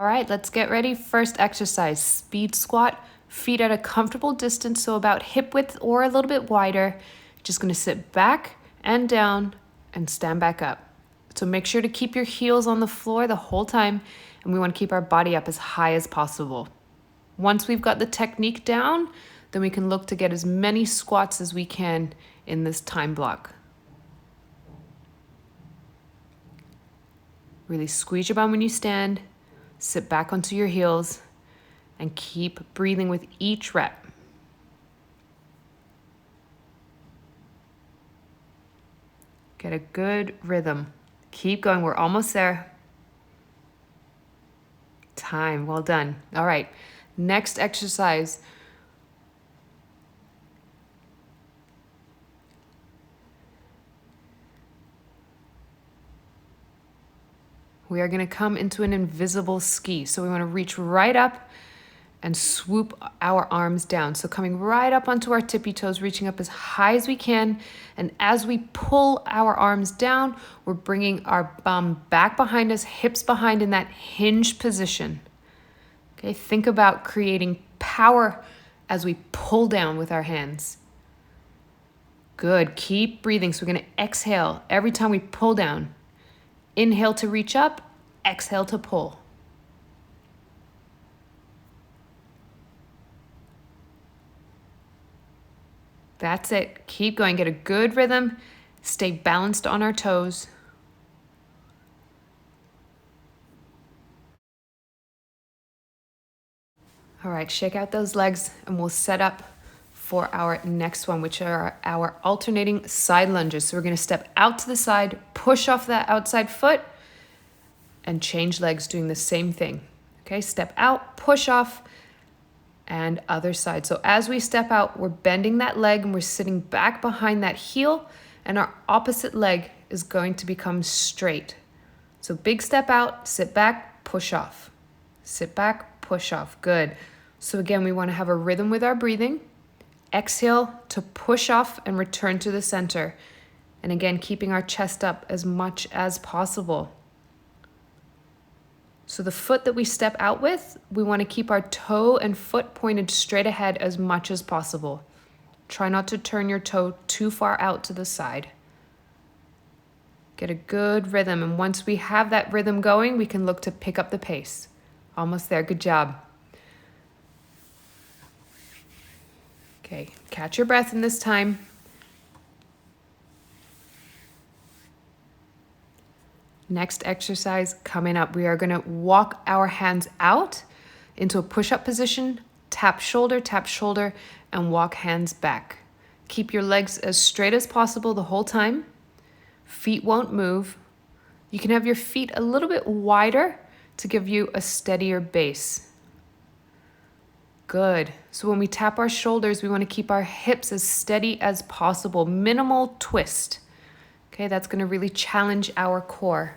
All right, let's get ready. First exercise, speed squat, feet at a comfortable distance, so about hip width or a little bit wider. Just gonna sit back and down and stand back up. So make sure to keep your heels on the floor the whole time, and we wanna keep our body up as high as possible. Once we've got the technique down, then we can look to get as many squats as we can in this time block. Really squeeze your bum when you stand. Sit back onto your heels and keep breathing with each rep. Get a good rhythm. Keep going. We're almost there. Time. Well done. All right. Next exercise. We are going to come into an invisible ski. So we want to reach right up and swoop our arms down. So coming right up onto our tippy toes, reaching up as high as we can. And as we pull our arms down, we're bringing our bum back behind us, hips behind in that hinge position. Okay, think about creating power as we pull down with our hands. Good, keep breathing. So we're going to exhale every time we pull down. Inhale to reach up, exhale to pull. That's it. Keep going. Get a good rhythm. Stay balanced on our toes. All right, shake out those legs and we'll set up for our next one, which are our alternating side lunges. So we're going to step out to the side, push off that outside foot, and change legs doing the same thing. Okay, step out, push off, and other side. So as we step out, we're bending that leg and we're sitting back behind that heel, and our opposite leg is going to become straight. So big step out, sit back, push off. Sit back, push off. Good. So again, we want to have a rhythm with our breathing. Exhale to push off and return to the center. And again, keeping our chest up as much as possible. So the foot that we step out with, we want to keep our toe and foot pointed straight ahead as much as possible. Try not to turn your toe too far out to the side. Get a good rhythm, and once we have that rhythm going, we can look to pick up the pace. Almost there, good job. Okay, catch your breath in this time. Next exercise coming up, we are going to walk our hands out into a push-up position, tap shoulder, and walk hands back. Keep your legs as straight as possible the whole time. Feet won't move. You can have your feet a little bit wider to give you a steadier base. Good. So when we tap our shoulders, we want to keep our hips as steady as possible. Minimal twist. Okay, that's going to really challenge our core.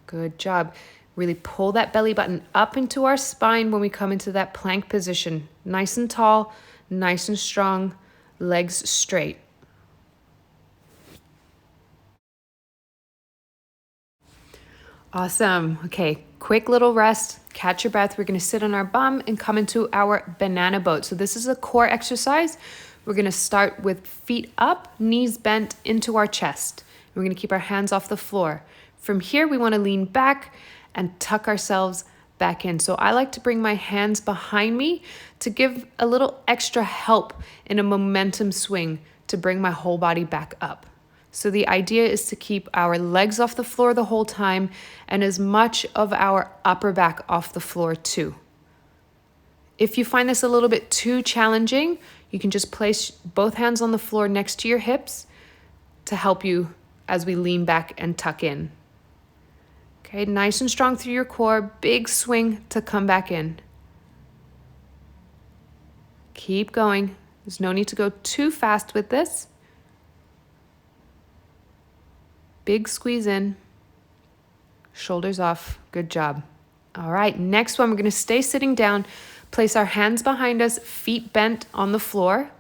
Good job. Really pull that belly button up into our spine when we come into that plank position. Nice and tall, nice and strong, legs straight. Awesome. Okay, quick little rest. Catch your breath. We're going to sit on our bum and come into our banana boat. So this is a core exercise. We're going to start with feet up, knees bent into our chest. We're going to keep our hands off the floor. From here, we want to lean back and tuck ourselves back in. So I like to bring my hands behind me to give a little extra help in a momentum swing to bring my whole body back up. So the idea is to keep our legs off the floor the whole time and as much of our upper back off the floor too. If you find this a little bit too challenging, you can just place both hands on the floor next to your hips to help you as we lean back and tuck in. Okay, nice and strong through your core, big swing to come back in. Keep going. There's no need to go too fast with this. Big squeeze in, shoulders off, good job. All right, next one, we're gonna stay sitting down, place our hands behind us, feet bent on the floor,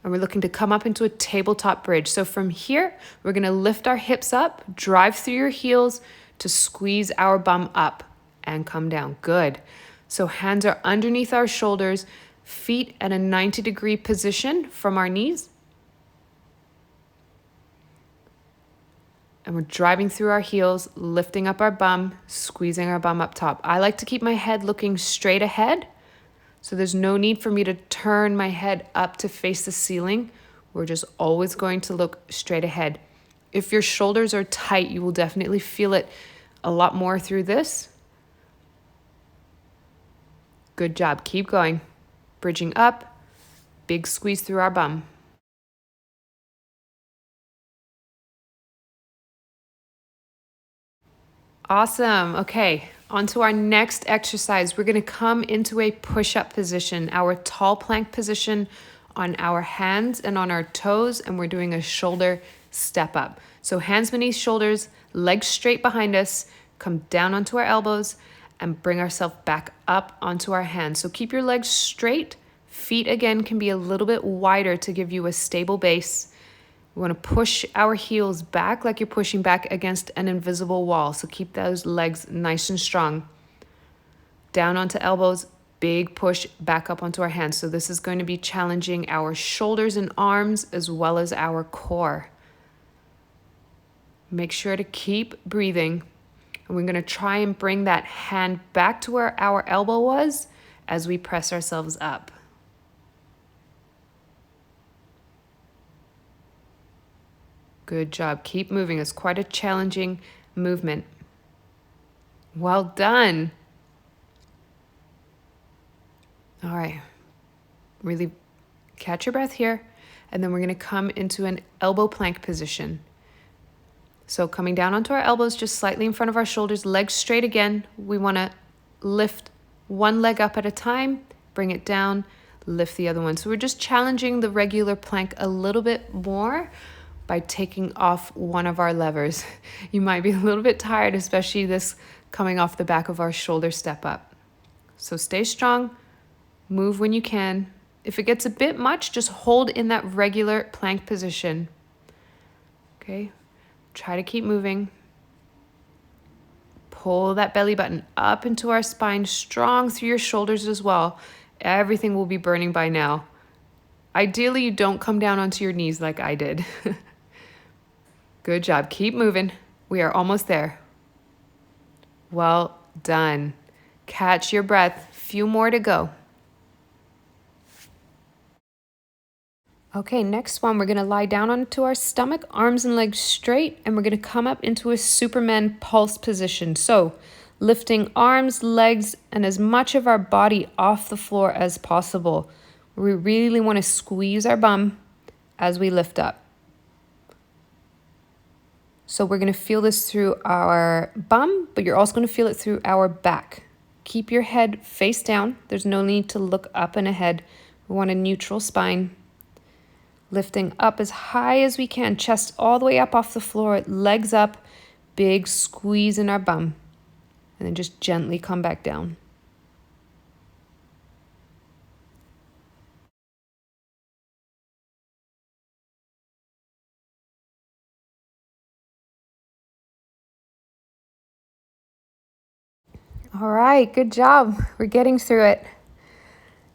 and we're looking to come up into a tabletop bridge. So from here, we're gonna lift our hips up, drive through your heels to squeeze our bum up and come down. Good. So hands are underneath our shoulders, feet at a 90-degree position from our knees. And we're driving through our heels, lifting up our bum, squeezing our bum up top. I like to keep my head looking straight ahead, so there's no need for me to turn my head up to face the ceiling. We're just always going to look straight ahead. If your shoulders are tight, you will definitely feel it a lot more through this. Good job. Keep going. Bridging up, big squeeze through our bum. Awesome. Okay, on to our next exercise. We're going to come into a push-up position, our tall plank position on our hands and on our toes, and we're doing a shoulder step up. So hands beneath shoulders, legs straight behind us, come down onto our elbows, and bring ourselves back up onto our hands. So keep your legs straight. Feet, again, can be a little bit wider to give you a stable base. We want to push our heels back like you're pushing back against an invisible wall. So keep those legs nice and strong. Down onto elbows, big push back up onto our hands. So this is going to be challenging our shoulders and arms as well as our core. Make sure to keep breathing. And we're going to try and bring that hand back to where our elbow was as we press ourselves up. Good job. Keep moving. It's quite a challenging movement. Well done. All right. Really catch your breath here. And then we're going to come into an elbow plank position. So coming down onto our elbows, just slightly in front of our shoulders, legs straight again. We want to lift one leg up at a time, bring it down, lift the other one. So we're just challenging the regular plank a little bit more by taking off one of our levers. You might be a little bit tired, especially this coming off the back of our shoulder step up. So stay strong, move when you can. If it gets a bit much, just hold in that regular plank position. Okay, try to keep moving. Pull that belly button up into our spine, strong through your shoulders as well. Everything will be burning by now. Ideally, you don't come down onto your knees like I did. Good job. Keep moving. We are almost there. Well done. Catch your breath. Few more to go. Okay, next one, we're going to lie down onto our stomach, arms and legs straight, and we're going to come up into a Superman pulse position. So lifting arms, legs, and as much of our body off the floor as possible. We really want to squeeze our bum as we lift up. So we're going to feel this through our bum, but you're also going to feel it through our back. Keep your head face down. There's no need to look up and ahead. We want a neutral spine. Lifting up as high as we can, chest all the way up off the floor, legs up, big squeeze in our bum. And then just gently come back down. All right, good job. We're getting through it.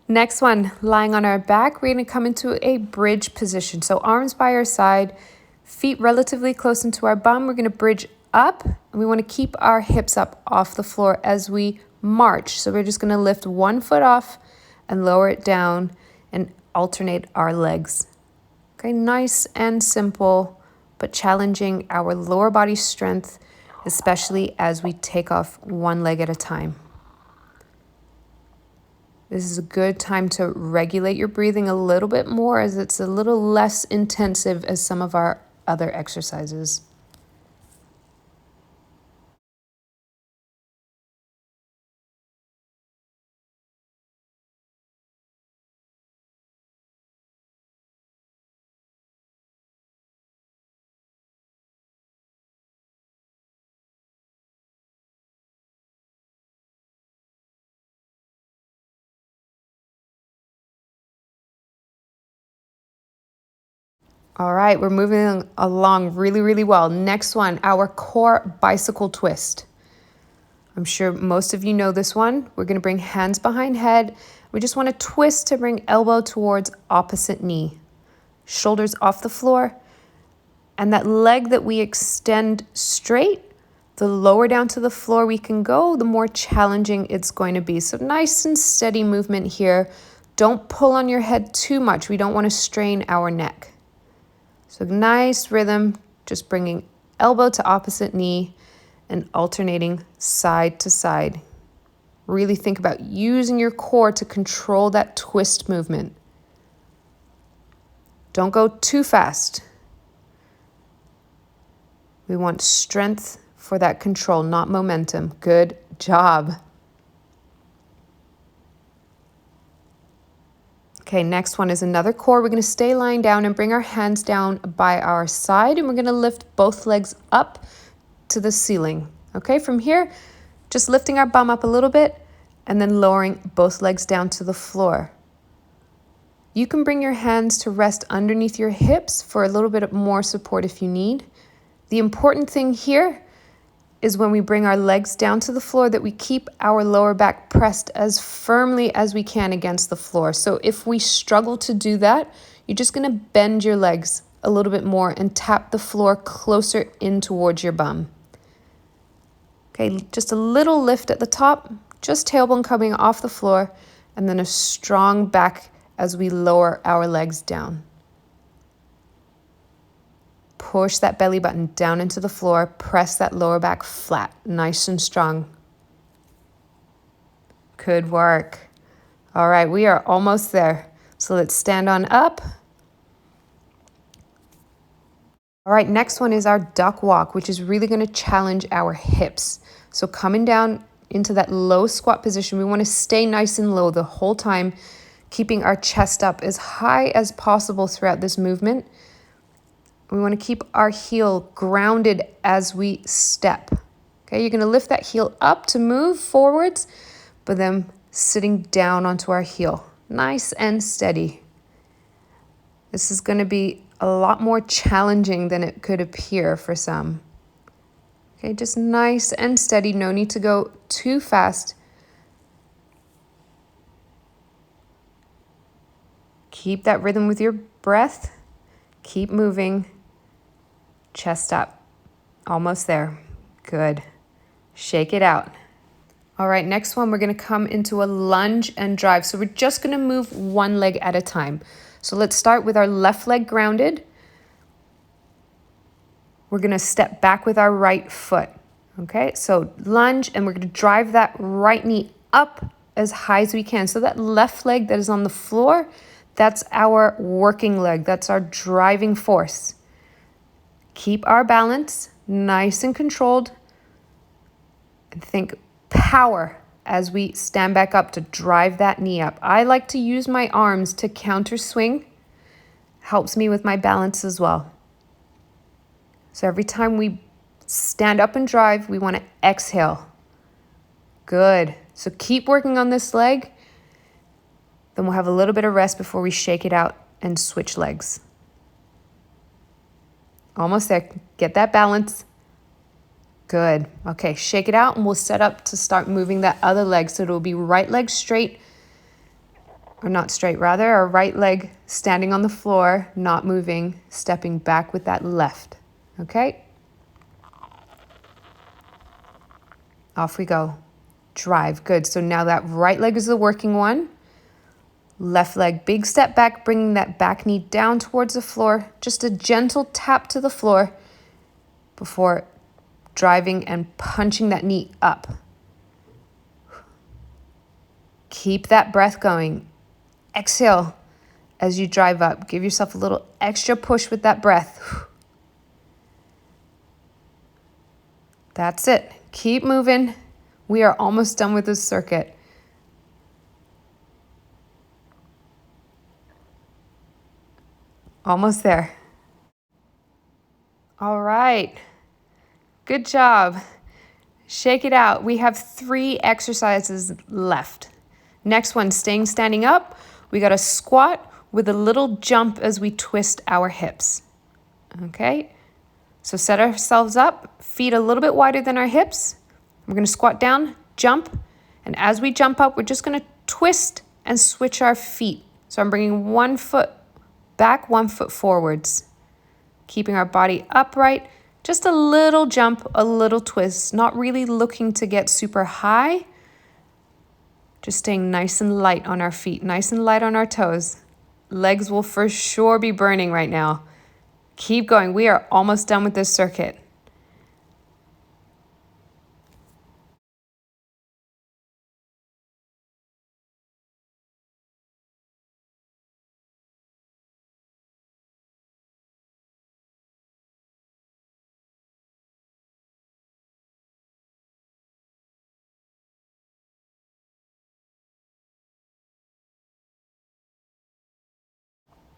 Next one, lying on our back, we're going to come into a bridge position. So arms by our side, feet relatively close into our bum. We're going to bridge up, and we want to keep our hips up off the floor as we march. So we're just going to lift one foot off and lower it down and alternate our legs. Okay, nice and simple, but challenging our lower body strength, especially as we take off one leg at a time. This is a good time to regulate your breathing a little bit more, as it's a little less intensive as some of our other exercises. All right, we're moving along really, really well. Next one, our core bicycle twist. I'm sure most of you know this one. We're gonna bring hands behind head. We just wanna twist to bring elbow towards opposite knee. Shoulders off the floor. And that leg that we extend straight, the lower down to the floor we can go, the more challenging it's going to be. So nice and steady movement here. Don't pull on your head too much. We don't wanna strain our neck. So nice rhythm, just bringing elbow to opposite knee and alternating side to side. Really think about using your core to control that twist movement. Don't go too fast. We want strength for that control, not momentum. Good job. Okay, next one is another core. We're gonna stay lying down and bring our hands down by our side, and we're gonna lift both legs up to the ceiling. Okay, from here, just lifting our bum up a little bit and then lowering both legs down to the floor. You can bring your hands to rest underneath your hips for a little bit more support if you need. The important thing here is when we bring our legs down to the floor that we keep our lower back pressed as firmly as we can against the floor. So if we struggle to do that, you're just gonna bend your legs a little bit more and tap the floor closer in towards your bum. Okay, just a little lift at the top, just tailbone coming off the floor, and then a strong back as we lower our legs down. Push that belly button down into the floor, press that lower back flat, nice and strong. Good work. All right, we are almost there. So let's stand on up. All right, next one is our duck walk, which is really gonna challenge our hips. So coming down into that low squat position, we wanna stay nice and low the whole time, keeping our chest up as high as possible throughout this movement. We want to keep our heel grounded as we step. Okay, you're going to lift that heel up to move forwards, but then sitting down onto our heel. Nice and steady. This is going to be a lot more challenging than it could appear for some. Okay, just nice and steady. No need to go too fast. Keep that rhythm with your breath. Keep moving. Chest up. Almost there. Good. Shake it out. All right, next one, we're gonna come into a lunge and drive. So we're just gonna move one leg at a time. So let's start with our left leg grounded. We're gonna step back with our right foot. Okay, so lunge, and we're gonna drive that right knee up as high as we can. So that left leg that is on the floor, that's our working leg. That's our driving force. Keep our balance nice and controlled. And think power as we stand back up to drive that knee up. I like to use my arms to counter swing. Helps me with my balance as well. So every time we stand up and drive, we want to exhale. Good. So keep working on this leg. Then we'll have a little bit of rest before we shake it out and switch legs. Almost there. Get that balance. Good. Okay, shake it out and we'll set up to start moving that other leg. So it'll be right leg straight, or not straight rather, our right leg standing on the floor, not moving, stepping back with that left. Okay? Off we go. Drive. Good. So now that right leg is the working one. Left leg, big step back, bringing that back knee down towards the floor. Just a gentle tap to the floor before driving and punching that knee up. Keep that breath going. Exhale as you drive up. Give yourself a little extra push with that breath. That's it. Keep moving. We are almost done with this circuit. Almost there. All right. Good job. Shake it out. We have 3 exercises left. Next one, standing up. We got a squat with a little jump as we twist our hips. Okay, so set ourselves up, feet a little bit wider than our hips. We're gonna squat down, jump, and as we jump up, we're just gonna twist and switch our feet. So I'm bringing one foot back, one foot forwards, keeping our body upright, just a little jump, a little twist, not really looking to get super high, just staying nice and light on our feet, nice and light on our toes. Legs will for sure be burning right now. Keep going. We are almost done with this circuit.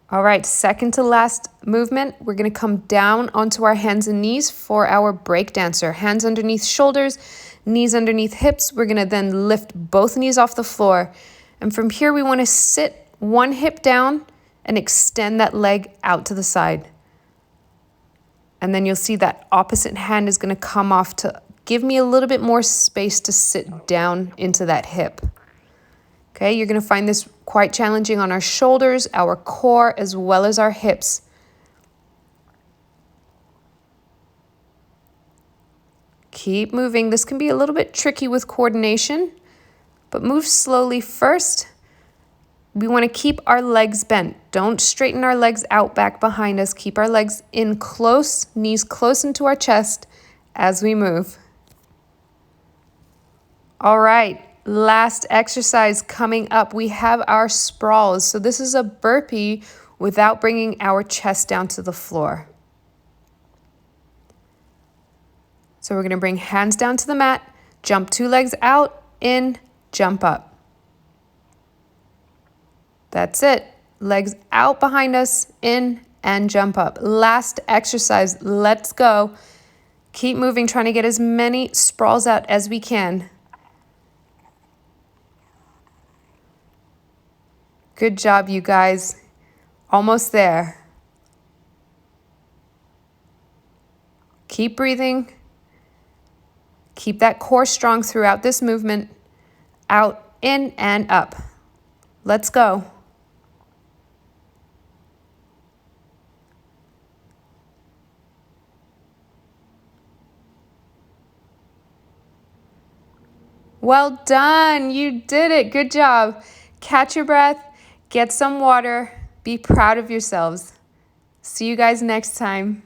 All right, second to last movement, we're gonna come down onto our hands and knees for our break dancer. Hands underneath shoulders, knees underneath hips. We're gonna then lift both knees off the floor. And from here, we wanna sit one hip down and extend that leg out to the side. And then you'll see that opposite hand is gonna come off to give me a little bit more space to sit down into that hip. Okay, you're gonna find this quite challenging on our shoulders, our core, as well as our hips. Keep moving. This can be a little bit tricky with coordination, but move slowly first. We wanna keep our legs bent. Don't straighten our legs out back behind us. Keep our legs in close, knees close into our chest as we move. All right. Last exercise coming up, we have our sprawls. So this is a burpee without bringing our chest down to the floor. So we're gonna bring hands down to the mat, jump 2 legs out, in, jump up. That's it. Legs out behind us, in, and jump up. Last exercise, let's go. Keep moving, trying to get as many sprawls out as we can. Good job, you guys. Almost there. Keep breathing. Keep that core strong throughout this movement. Out, in, and up. Let's go. Well done. You did it. Good job. Catch your breath. Get some water. Be proud of yourselves. See you guys next time.